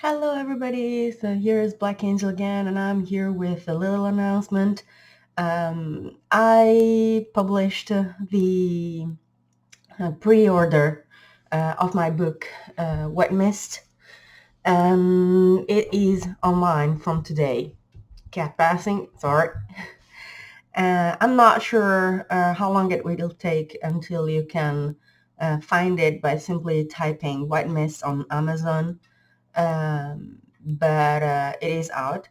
Hello everybody, so here is Black Angel again, and I'm here with a little announcement. I published the pre-order of my book, White Mist, and it is online from today. Cat passing, sorry. I'm not sure how long it will take until you can find it by simply typing White Mist on Amazon. But it is out,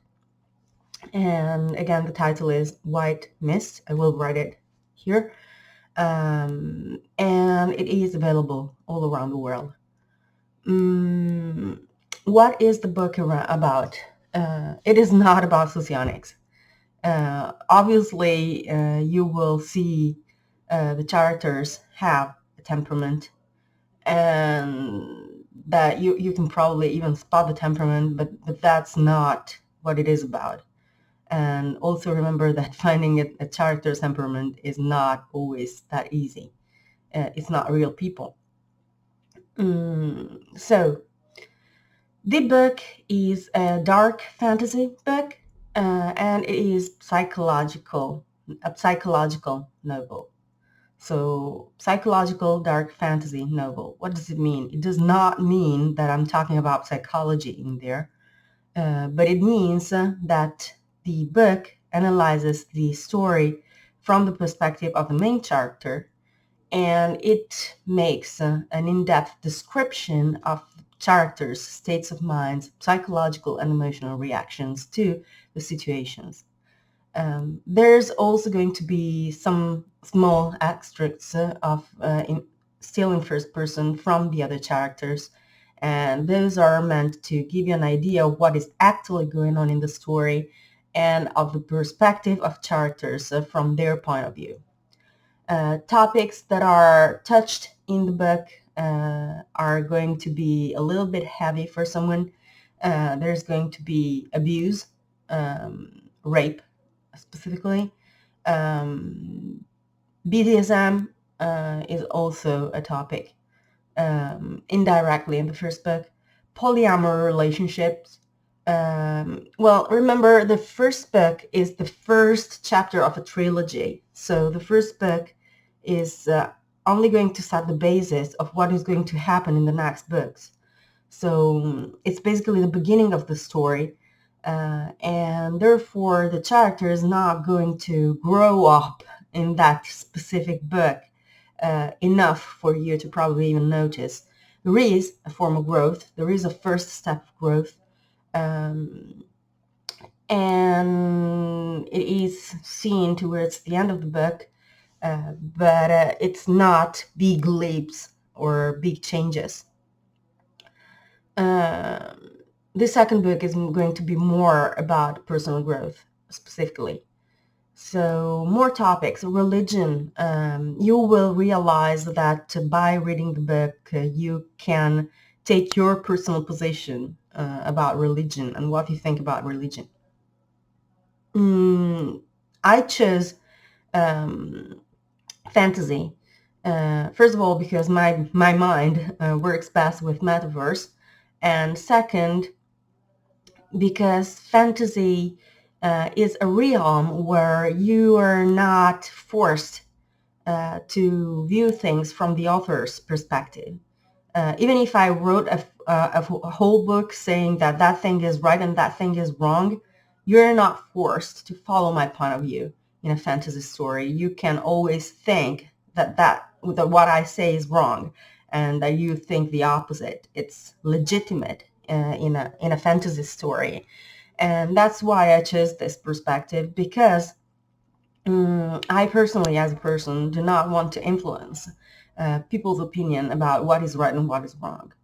and again the title is White Mist. I will write it here, and it is available all around the world. What is the book about? It is not about socionics. Obviously you will see the characters have a temperament, and that you can probably even spot the temperament, but that's not what it is about. And also remember that finding a character's temperament is not always that easy. It's not real people. So the book is a dark fantasy book, and it is a psychological novel. So psychological dark fantasy novel. What does it mean? It does not mean that I'm talking about psychology in there, but it means that the book analyzes the story from the perspective of the main character, and it makes an in-depth description of characters' states of mind, psychological and emotional reactions to the situations. There's also going to be some small extracts still in first person from the other characters, and those are meant to give you an idea of what is actually going on in the story and of the perspective of characters from their point of view. Topics that are touched in the book are going to be a little bit heavy for someone. There's going to be abuse, rape specifically. BDSM is also a topic indirectly in the first book. Polyamory relationships. Well, remember, the first book is the first chapter of a trilogy. So the first book is only going to set the basis of what is going to happen in the next books. So it's basically the beginning of the story. And therefore, the character is not going to grow up in that specific book enough for you to probably even notice. There is a form of growth. There is a first step of growth. And it is seen towards the end of the book, but it's not big leaps or big changes. The second book is going to be more about personal growth specifically. So more topics, religion. You will realize that by reading the book, you can take your personal position about religion and what you think about religion. I chose fantasy. First of all, because my mind works best with metaverse. And second, because fantasy is a realm where you are not forced to view things from the author's perspective. Even if I wrote a whole book saying that thing is right and that thing is wrong, you're not forced to follow my point of view in a fantasy story. You can always think that what I say is wrong, and that you think the opposite. It's legitimate in a fantasy story, and that's why I chose this perspective, because I personally, as a person, do not want to influence people's opinion about what is right and what is wrong.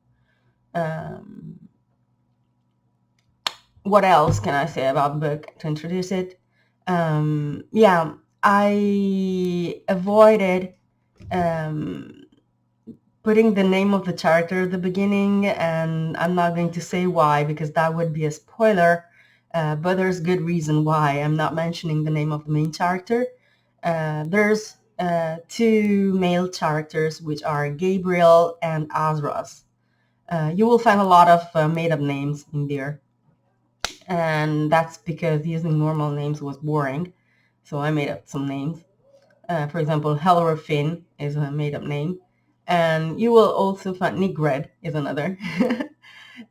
What else can I say about the book to introduce it? Yeah, I avoided putting the name of the character at the beginning, and I'm not going to say why, because that would be a spoiler, but there's good reason why I'm not mentioning the name of the main character. There's two male characters, which are Gabriel and Azras. You will find a lot of made-up names in there, and that's because using normal names was boring. So I made up some names. For example, Hello Finn is a made-up name, and you will also find Nigred is another,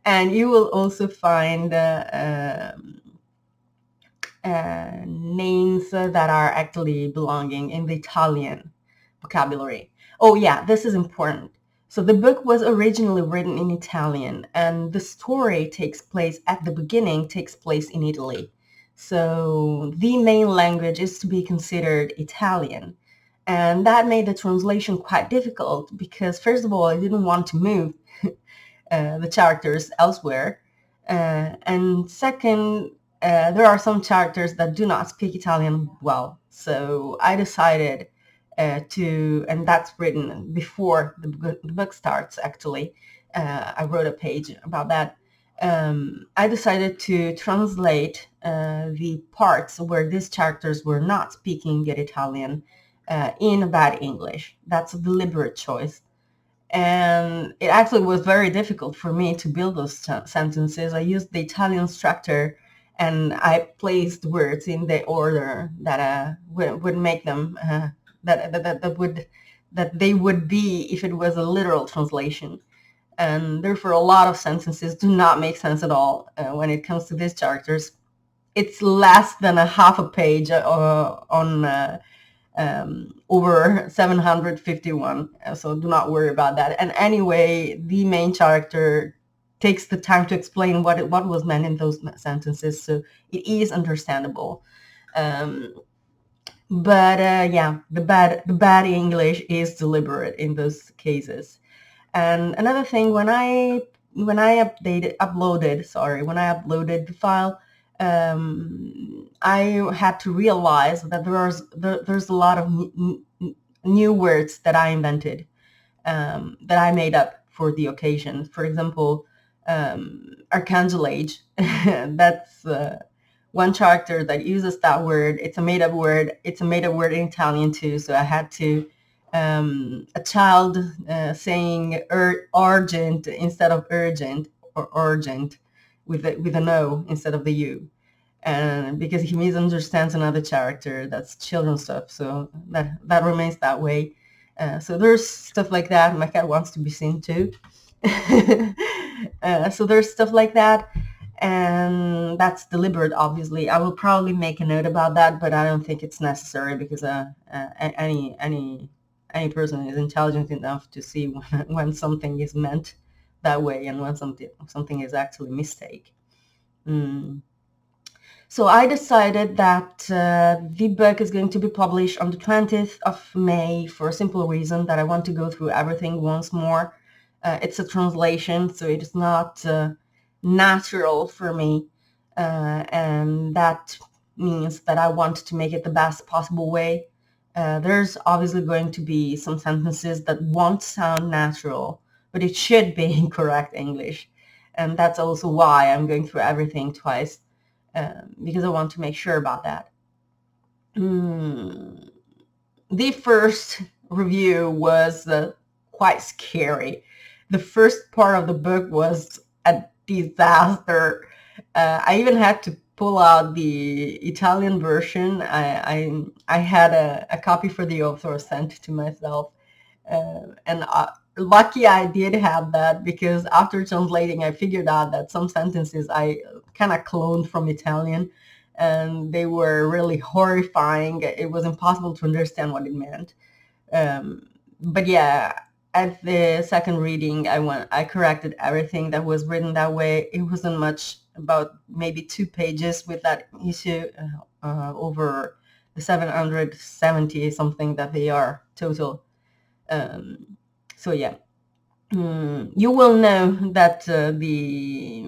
and you will also find names that are actually belonging in the Italian vocabulary. Oh yeah, this is important. So the book was originally written in Italian, and the story takes place at the beginning, takes place in Italy. So the main language is to be considered Italian. And that made the translation quite difficult because, first of all, I didn't want to move the characters elsewhere. And second, there are some characters that do not speak Italian well. So I decided and that's written before the book starts, actually. I wrote a page about that. I decided to translate the parts where these characters were not speaking good Italian in bad English. That's a deliberate choice. And it actually was very difficult for me to build those sentences. I used the Italian structure, and I placed words in the order that would make them that they would be if it was a literal translation. And therefore, a lot of sentences do not make sense at all when it comes to these characters. It's less than a half a page on over 751. So do not worry about that. And anyway, the main character takes the time to explain what was meant in those sentences, so it is understandable. But yeah, the bad English is deliberate in those cases. And another thing, when I uploaded the file, I had to realize that there's a lot of new words that I invented, that I made up for the occasion. For example, Archangel Age. That's one character that uses that word. It's a made up word. It's a made up word in Italian too. So I had to a child saying urgent instead of urgent, or urgent with an O instead of the U. And because he misunderstands another character, that's children's stuff. So that remains that way. So there's stuff like that. My cat wants to be seen too. So there's stuff like that, and that's deliberate. Obviously, I will probably make a note about that, but I don't think it's necessary because any person is intelligent enough to see when something is meant that way and when something is actually a mistake. So I decided that the book is going to be published on the 20th of May for a simple reason that I want to go through everything once more. It's a translation, so it is not natural for me. And that means that I want to make it the best possible way. There's obviously going to be some sentences that won't sound natural, but it should be in correct English. And that's also why I'm going through everything twice. Because I want to make sure about that. The first review was quite scary. The first part of the book was a disaster. I even had to pull out the Italian version. I had a copy for the author sent to myself, and lucky I did have that, because after translating, I figured out that some sentences I kind of cloned from Italian, and they were really horrifying. It was impossible to understand what it meant. But yeah, at the second reading, I corrected everything that was written that way. It wasn't much, about maybe 2 pages with that issue, over the 770 something that they are total. So yeah, you will know that the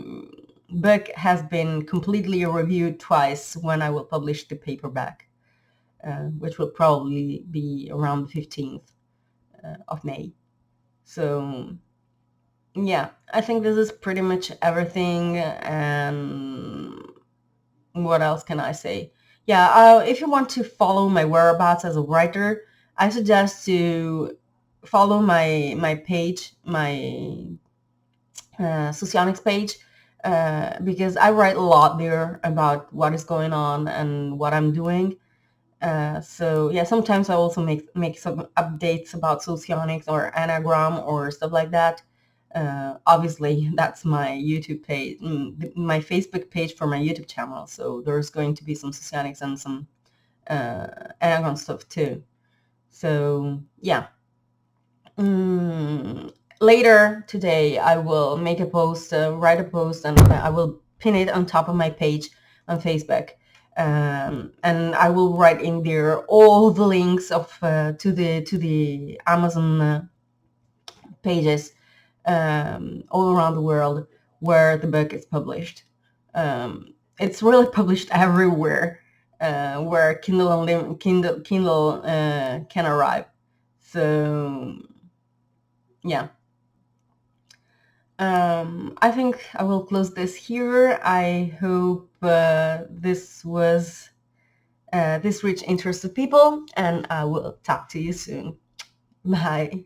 book has been completely reviewed twice when I will publish the paperback, which will probably be around the 15th of May. So yeah, I think this is pretty much everything. And what else can I say? Yeah, if you want to follow my whereabouts as a writer, I suggest to follow my page, my Socionics page, because I write a lot there about what is going on and what I'm doing. So yeah, sometimes I also make some updates about socionics or anagram or stuff like that. Obviously, that's my YouTube page, my Facebook page for my YouTube channel. So there's going to be some socionics and some anagram stuff too. So yeah. Later today, I will make a post, write a post, and I will pin it on top of my page on Facebook. And I will write in there all the links of to the Amazon pages all around the world where the book is published. It's really published everywhere where Kindle can arrive. So yeah. I think I will close this here. I hope this reached interested people, and I will talk to you soon. Bye.